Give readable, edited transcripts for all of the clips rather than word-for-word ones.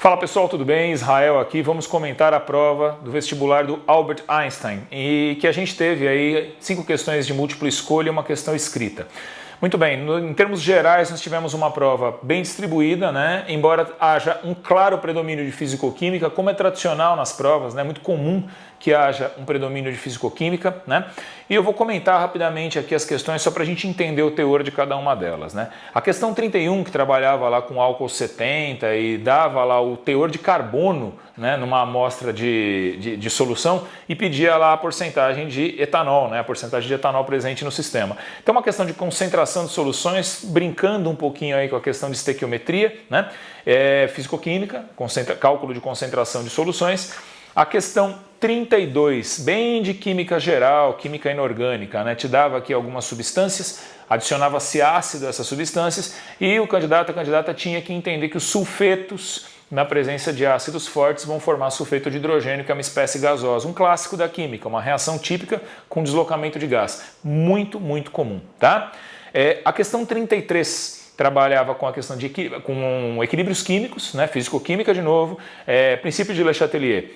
Fala pessoal, tudo bem? Israel aqui. Vamos comentar a prova do vestibular do Albert Einstein e que a gente teve aí 5 questões de múltipla escolha e uma questão escrita. Muito bem, em termos gerais nós tivemos uma prova bem distribuída, né? Embora haja um claro predomínio de fisicoquímica, como é tradicional nas provas, né? Muito comum que haja um predomínio de fisicoquímica, né? E eu vou comentar rapidamente aqui as questões só para a gente entender o teor de cada uma delas, né? A questão 31, que trabalhava lá com álcool 70 e dava lá o teor de carbono, né, numa amostra de solução e pedia lá a porcentagem de etanol, né, a porcentagem de etanol presente no sistema. Então uma questão de concentração de soluções, brincando um pouquinho aí com a questão de estequiometria, né, fisicoquímica, cálculo de concentração de soluções. A questão 32, bem de química geral, química inorgânica, né? Te dava aqui algumas substâncias, adicionava-se ácido a essas substâncias e o candidato, a candidata tinha que entender que os sulfetos, na presença de ácidos fortes, vão formar sulfeto de hidrogênio, que é uma espécie gasosa, um clássico da química, uma reação típica com deslocamento de gás, muito comum, tá? A questão 33 trabalhava com a questão de com equilíbrios químicos, né? Físico-química de novo, princípio de Le Chatelier.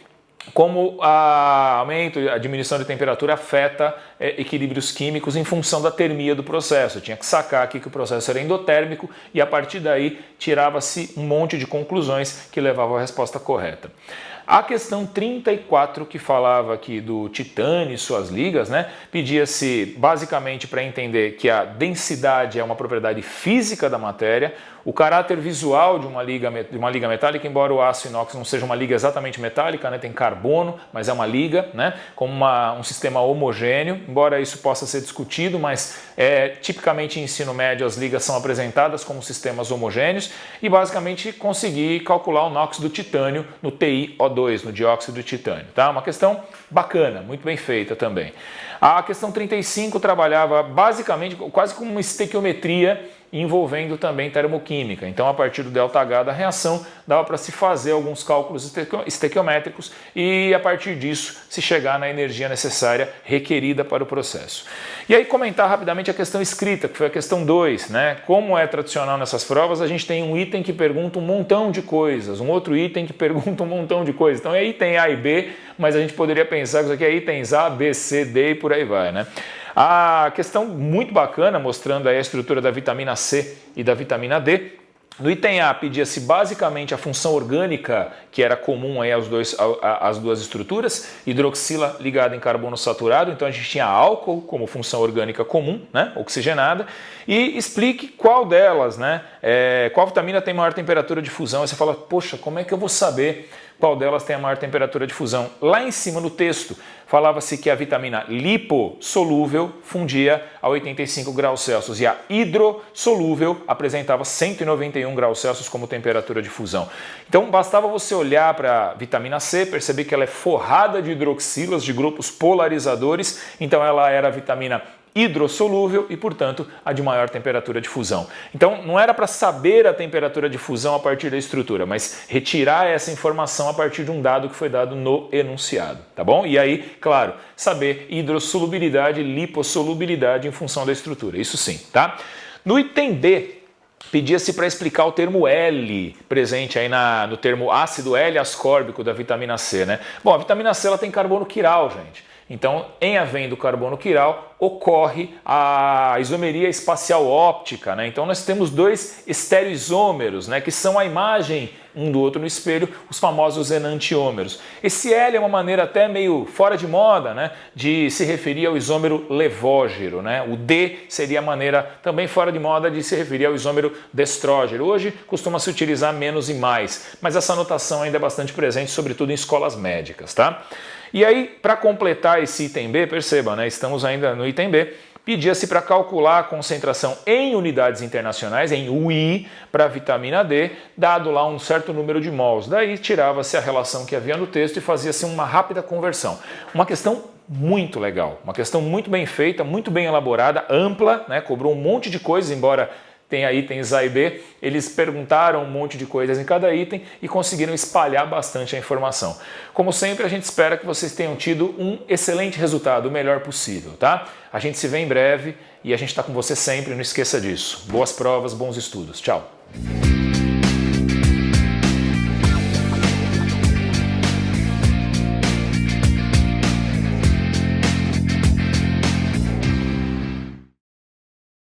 Como aumento e a diminuição de temperatura afeta equilíbrios químicos em função da termia do processo. Eu tinha que sacar aqui que o processo era endotérmico e a partir daí tirava-se um monte de conclusões que levavam à resposta correta. A questão 34, que falava aqui do titânio e suas ligas, né, pedia-se basicamente para entender que a densidade é uma propriedade física da matéria, o caráter visual de uma liga metálica, embora o aço inox não seja uma liga exatamente metálica, né, tem carbono, mas é uma liga, né, como um sistema homogêneo, embora isso possa ser discutido, mas tipicamente em ensino médio as ligas são apresentadas como sistemas homogêneos e basicamente conseguir calcular o NOx do titânio no TiO2, no dióxido de titânio. Tá? Uma questão bacana, muito bem feita também. A questão 35 trabalhava basicamente quase como uma estequiometria envolvendo também termoquímica. Então, a partir do ΔH da reação, dava para se fazer alguns cálculos estequiométricos e, a partir disso, se chegar na energia necessária requerida para o processo. E aí, comentar rapidamente a questão escrita, que foi a questão 2, né? Como é tradicional nessas provas, a gente tem um item que pergunta um montão de coisas, um outro item que pergunta um montão de coisas. Então, é item A e B, mas a gente poderia pensar que isso aqui é itens A, B, C, D e por aí vai, né? A questão muito bacana, mostrando aí a estrutura da vitamina C e da vitamina D. No item A, pedia-se basicamente a função orgânica, que era comum aí às duas estruturas, hidroxila ligada em carbono saturado, então a gente tinha álcool como função orgânica comum, né, oxigenada, e explique qual delas, né, qual vitamina tem maior temperatura de fusão. Aí você fala, poxa, como é que eu vou saber qual delas tem a maior temperatura de fusão? Lá em cima no texto, falava-se que a vitamina lipossolúvel fundia a 85 graus Celsius e a hidrossolúvel apresentava 191 graus Celsius como temperatura de fusão. Então bastava você olhar para a vitamina C, perceber que ela é forrada de hidroxilas, de grupos polarizadores, então ela era a vitamina hidrossolúvel e, portanto, a de maior temperatura de fusão. Então, não era para saber a temperatura de fusão a partir da estrutura, mas retirar essa informação a partir de um dado que foi dado no enunciado, tá bom? E aí, claro, saber hidrossolubilidade e lipossolubilidade em função da estrutura, isso sim, tá? No item D, pedia-se para explicar o termo L presente aí no termo ácido L-ascórbico da vitamina C, né? Bom, a vitamina C ela tem carbono quiral, gente. Então, em havendo carbono quiral, ocorre a isomeria espacial óptica, né? Então, nós temos dois estereoisômeros, né? Que são a imagem um do outro no espelho, os famosos enantiômeros. Esse L é uma maneira até meio fora de moda, né? De se referir ao isômero levógero, né? O D seria a maneira também fora de moda de se referir ao isômero destrógero. Hoje costuma-se utilizar menos e mais, mas essa notação ainda é bastante presente, sobretudo em escolas médicas, tá? E aí, para completar esse item B, perceba, né, estamos ainda no item B, pedia-se para calcular a concentração em unidades internacionais, em UI, para a vitamina D, dado lá um certo número de mols. Daí tirava-se a relação que havia no texto e fazia-se uma rápida conversão. Uma questão muito legal, uma questão muito bem feita, muito bem elaborada, ampla, né, cobrou um monte de coisas, embora tenha itens A e B, eles perguntaram um monte de coisas em cada item e conseguiram espalhar bastante a informação. Como sempre, a gente espera que vocês tenham tido um excelente resultado, o melhor possível, tá? A gente se vê em breve e a gente está com você sempre, não esqueça disso. Boas provas, bons estudos. Tchau!